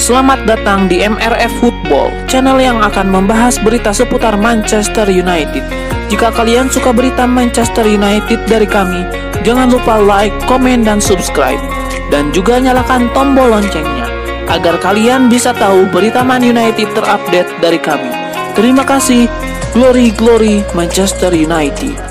Selamat datang di MRF Football, channel yang akan membahas berita seputar Manchester United. Jika kalian suka berita Manchester United dari kami, jangan lupa like, komen, dan subscribe. Dan juga nyalakan tombol loncengnya, agar kalian bisa tahu berita Man United terupdate dari kami. Terima kasih, Glory Glory Manchester United.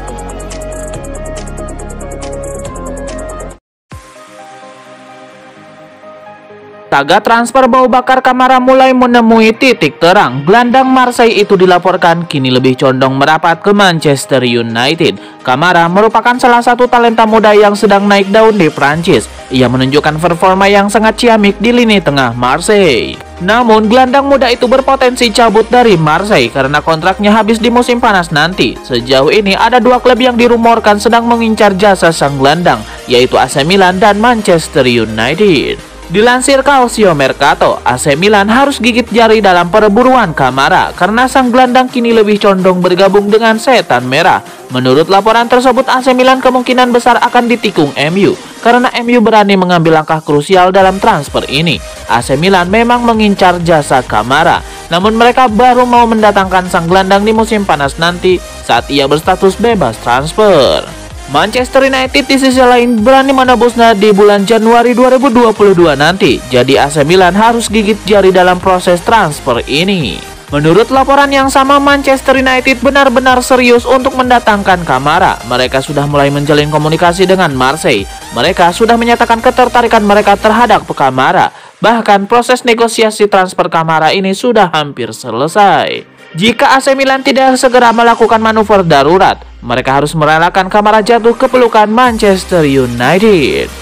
Taga transfer Boubacar Kamara mulai menemui titik terang. Gelandang Marseille itu dilaporkan kini lebih condong merapat ke Manchester United. Kamara merupakan salah satu talenta muda yang sedang naik daun di Prancis. Ia menunjukkan performa yang sangat ciamik di lini tengah Marseille. Namun gelandang muda itu berpotensi cabut dari Marseille karena kontraknya habis di musim panas nanti. Sejauh ini ada dua klub yang dirumorkan sedang mengincar jasa sang gelandang, yaitu AC Milan dan Manchester United. Dilansir Calcio Mercato, AC Milan harus gigit jari dalam perburuan Kamara karena sang gelandang kini lebih condong bergabung dengan Setan Merah. Menurut laporan tersebut, AC Milan kemungkinan besar akan ditikung MU karena MU berani mengambil langkah krusial dalam transfer ini. AC Milan memang mengincar jasa Kamara, namun mereka baru mau mendatangkan sang gelandang di musim panas nanti saat ia berstatus bebas transfer. Manchester United di sisi lain berani menebusnya di bulan Januari 2022 nanti. Jadi AC Milan harus gigit jari dalam proses transfer ini. Menurut laporan yang sama, Manchester United benar-benar serius untuk mendatangkan Kamara. Mereka sudah mulai menjalin komunikasi dengan Marseille. Mereka sudah menyatakan ketertarikan mereka terhadap Kamara. Bahkan proses negosiasi transfer Kamara ini sudah hampir selesai. Jika AC Milan tidak segera melakukan manuver darurat, mereka harus merelakan Kamara jatuh ke pelukan Manchester United.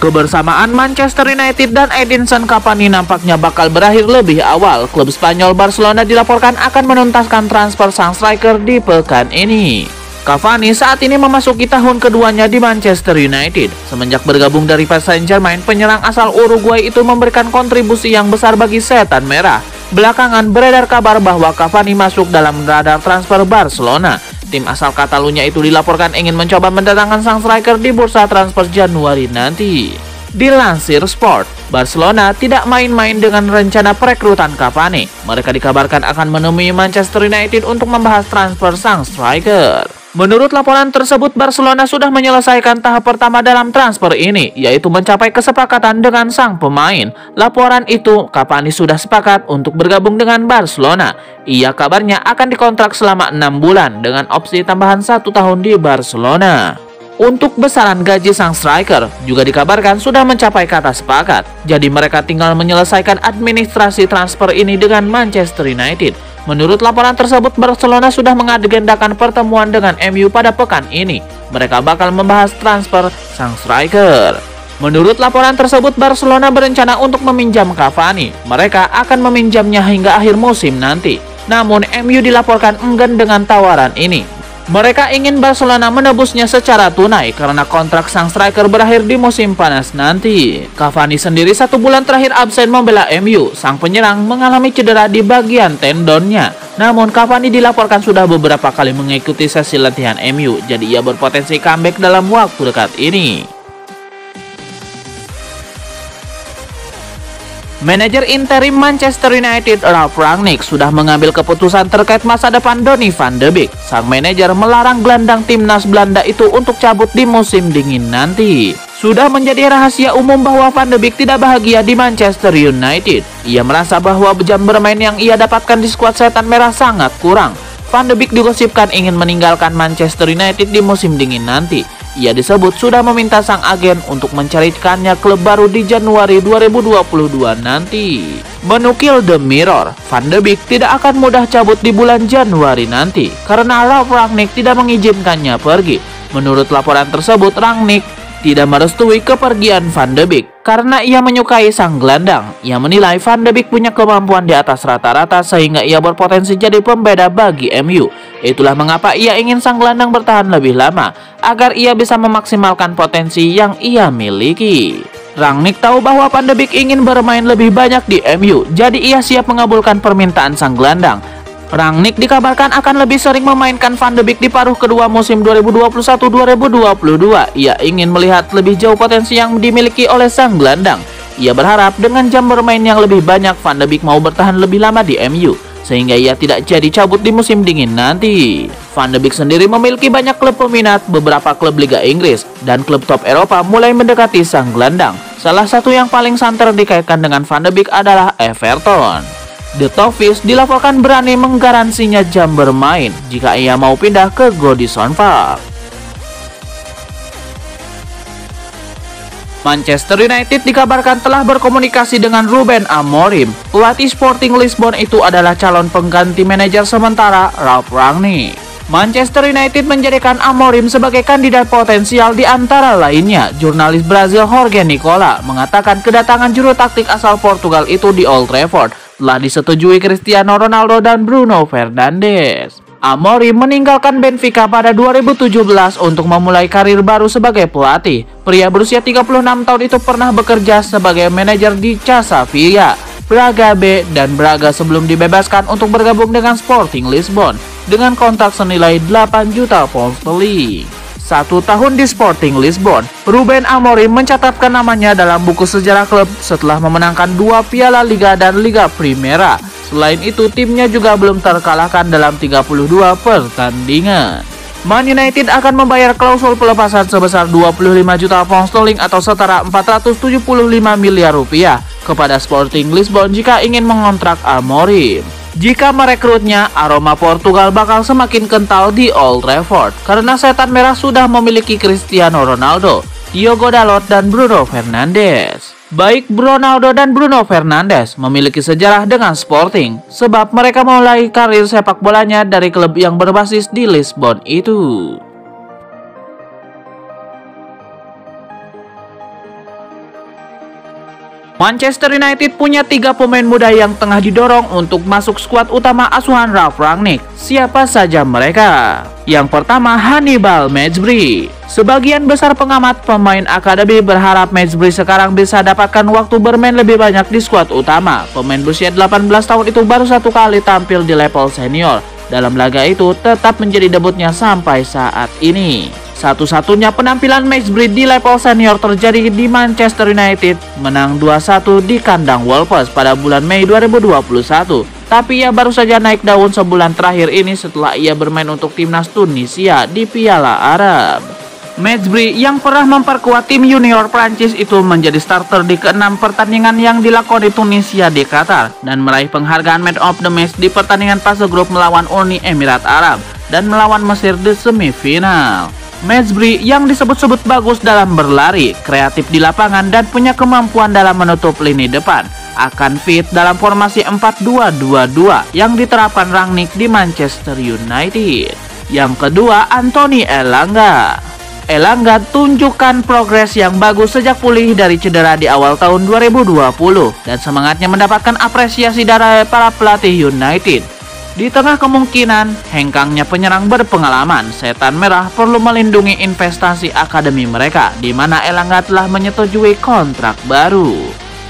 Kebersamaan Manchester United dan Edinson Cavani nampaknya bakal berakhir lebih awal. Klub Spanyol Barcelona dilaporkan akan menuntaskan transfer sang striker di pekan ini. Cavani saat ini memasuki tahun keduanya di Manchester United. Semenjak bergabung dari Paris Saint-Germain, penyerang asal Uruguay itu memberikan kontribusi yang besar bagi Setan Merah. Belakangan beredar kabar bahwa Cavani masuk dalam radar transfer Barcelona. Tim asal Catalunya itu dilaporkan ingin mencoba mendatangkan sang striker di bursa transfer Januari nanti. Dilansir Sport, Barcelona tidak main-main dengan rencana perekrutan Cavani. Mereka dikabarkan akan menemui Manchester United untuk membahas transfer sang striker. Menurut laporan tersebut, Barcelona sudah menyelesaikan tahap pertama dalam transfer ini, yaitu mencapai kesepakatan dengan sang pemain. Laporan itu, Cavani sudah sepakat untuk bergabung dengan Barcelona. Ia kabarnya akan dikontrak selama 6 bulan dengan opsi tambahan 1 tahun di Barcelona. Untuk besaran gaji sang striker juga dikabarkan sudah mencapai kata sepakat. Jadi mereka tinggal menyelesaikan administrasi transfer ini dengan Manchester United. Menurut laporan tersebut, Barcelona sudah mengagendakan pertemuan dengan MU pada pekan ini. Mereka bakal membahas transfer sang striker. Menurut laporan tersebut, Barcelona berencana untuk meminjam Cavani. Mereka akan meminjamnya hingga akhir musim nanti. Namun MU dilaporkan enggan dengan tawaran ini. Mereka ingin Barcelona menebusnya secara tunai karena kontrak sang striker berakhir di musim panas nanti. Cavani sendiri 1 bulan terakhir absen membela MU. Sang penyerang mengalami cedera di bagian tendonnya. Namun Cavani dilaporkan sudah beberapa kali mengikuti sesi latihan MU. Jadi ia berpotensi comeback dalam waktu dekat ini. Manajer interim Manchester United Ralf Rangnick sudah mengambil keputusan terkait masa depan Donny van de Beek. Sang manajer melarang gelandang timnas Belanda itu untuk cabut di musim dingin nanti. Sudah menjadi rahasia umum bahwa Van de Beek tidak bahagia di Manchester United. Ia merasa bahwa jam bermain yang ia dapatkan di skuad Setan Merah sangat kurang. Van de Beek digosipkan ingin meninggalkan Manchester United di musim dingin nanti. Ia disebut sudah meminta sang agen untuk mencarikannya klub baru di Januari 2022 nanti. Menukil The Mirror, Van de Beek tidak akan mudah cabut di bulan Januari nanti karena Ralf Rangnick tidak mengizinkannya pergi. Menurut laporan tersebut, Rangnick tidak merestui kepergian Van de Beek karena ia menyukai sang gelandang. Ia menilai Van de Beek punya kemampuan di atas rata-rata sehingga ia berpotensi jadi pembeda bagi MU. Itulah mengapa ia ingin sang gelandang bertahan lebih lama agar ia bisa memaksimalkan potensi yang ia miliki. Rangnick tahu bahwa Van de Beek ingin bermain lebih banyak di MU, jadi ia siap mengabulkan permintaan sang gelandang. Rangnick dikabarkan akan lebih sering memainkan Van de Beek di paruh kedua musim 2021-2022. Ia ingin melihat lebih jauh potensi yang dimiliki oleh sang gelandang. Ia berharap dengan jam bermain yang lebih banyak, Van de Beek mau bertahan lebih lama di MU, sehingga ia tidak jadi cabut di musim dingin nanti. Van de Beek sendiri memiliki banyak klub peminat, beberapa klub Liga Inggris, dan klub top Eropa mulai mendekati sang gelandang. Salah satu yang paling santer dikaitkan dengan Van de Beek adalah Everton. The Toffees dilaporkan berani menggaransinya jam bermain jika ia mau pindah ke Goodison Park. Manchester United dikabarkan telah berkomunikasi dengan Ruben Amorim. Pelatih Sporting Lisbon itu adalah calon pengganti manajer sementara Ralf Rangnick. Manchester United menjadikan Amorim sebagai kandidat potensial di antara lainnya. Jurnalis Brazil Jorge Nicola mengatakan kedatangan juru taktik asal Portugal itu di Old Trafford telah disetujui Cristiano Ronaldo dan Bruno Fernandes. Amorim meninggalkan Benfica pada 2017 untuk memulai karir baru sebagai pelatih. Pria berusia 36 tahun itu pernah bekerja sebagai manajer di Casavia, Braga B, dan Braga sebelum dibebaskan untuk bergabung dengan Sporting Lisbon dengan kontrak senilai 8 juta pound sterling. 1 tahun di Sporting Lisbon, Ruben Amorim mencatatkan namanya dalam buku sejarah klub setelah memenangkan 2 Piala Liga dan Liga Primera. Selain itu, timnya juga belum terkalahkan dalam 32 pertandingan. Man United akan membayar klausul pelepasan sebesar 25 juta pound sterling atau setara 475 miliar rupiah kepada Sporting Lisbon jika ingin mengontrak Amorim. Jika merekrutnya, aroma Portugal bakal semakin kental di Old Trafford karena setan merah sudah memiliki Cristiano Ronaldo, Diogo Dalot, dan Bruno Fernandes. Baik Ronaldo dan Bruno Fernandes memiliki sejarah dengan Sporting sebab mereka mulai karir sepak bolanya dari klub yang berbasis di Lisbon itu. Manchester United punya 3 pemain muda yang tengah didorong untuk masuk skuad utama asuhan Ralf Rangnick. Siapa saja mereka? Yang pertama, Hannibal Mejbri. Sebagian besar pengamat pemain akademi berharap Mejbri sekarang bisa dapatkan waktu bermain lebih banyak di skuad utama. Pemain berusia 18 tahun itu baru 1 kali tampil di level senior. Dalam laga itu tetap menjadi debutnya sampai saat ini. Satu-satunya penampilan Mejbri di level senior terjadi di Manchester United, menang 2-1 di kandang Wolves pada bulan Mei 2021. Tapi ia baru saja naik daun sebulan terakhir ini setelah ia bermain untuk timnas Tunisia di Piala Arab. Mejbri yang pernah memperkuat tim junior Prancis itu menjadi starter di ke-6 pertandingan yang dilakoni Tunisia di Qatar dan meraih penghargaan Man of the Match di pertandingan fase grup melawan Uni Emirat Arab dan melawan Mesir di semifinal. Mejbri yang disebut-sebut bagus dalam berlari, kreatif di lapangan, dan punya kemampuan dalam menutup lini depan, akan fit dalam formasi 4-2-2-2 yang diterapkan Rangnick di Manchester United. Yang kedua, Anthony Elanga. Elanga tunjukkan progres yang bagus sejak pulih dari cedera di awal tahun 2020 dan semangatnya mendapatkan apresiasi dari para pelatih United. Di tengah kemungkinan hengkangnya penyerang berpengalaman, setan merah perlu melindungi investasi akademi mereka, di mana Elanga telah menyetujui kontrak baru.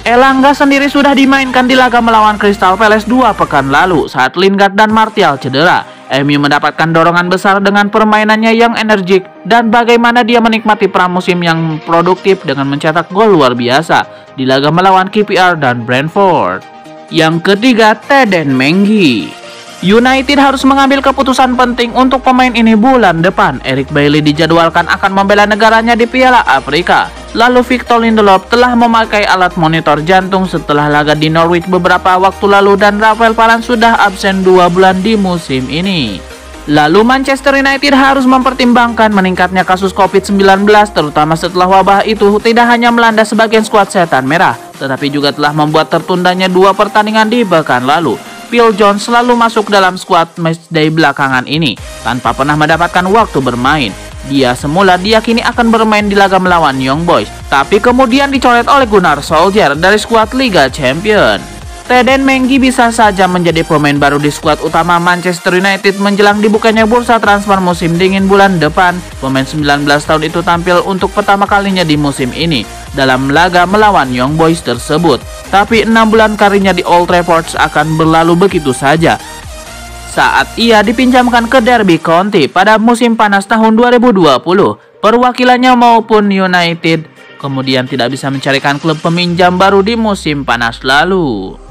Elanga sendiri sudah dimainkan di laga melawan Crystal Palace 2 pekan lalu saat Lingard dan Martial cedera. MU mendapatkan dorongan besar dengan permainannya yang energik dan bagaimana dia menikmati pramusim yang produktif dengan mencetak gol luar biasa di laga melawan QPR dan Brentford. Yang ketiga, Teden Mengi. United harus mengambil keputusan penting untuk pemain ini bulan depan. Eric Bailly dijadwalkan akan membela negaranya di Piala Afrika. Lalu Victor Lindelof telah memakai alat monitor jantung setelah laga di Norwich beberapa waktu lalu dan Rafael Varane sudah absen 2 bulan di musim ini. Lalu Manchester United harus mempertimbangkan meningkatnya kasus COVID-19 terutama setelah wabah itu tidak hanya melanda sebagian skuad setan merah, tetapi juga telah membuat tertundanya 2 pertandingan di pekan lalu. Phil Jones selalu masuk dalam skuad matchday belakangan ini tanpa pernah mendapatkan waktu bermain. Dia semula diyakini akan bermain di laga melawan Young Boys, tapi kemudian dicoret oleh Gunnar Solskjaer dari skuad Liga Champions. Teden Mengi bisa saja menjadi pemain baru di skuad utama Manchester United menjelang dibukanya bursa transfer musim dingin bulan depan. Pemain 19 tahun itu tampil untuk pertama kalinya di musim ini dalam laga melawan Young Boys tersebut. Tapi 6 bulan karirnya di Old Trafford akan berlalu begitu saja. saat ia dipinjamkan ke Derby County pada musim panas tahun 2020. Perwakilannya maupun United kemudian tidak bisa mencarikan klub peminjam baru di musim panas lalu.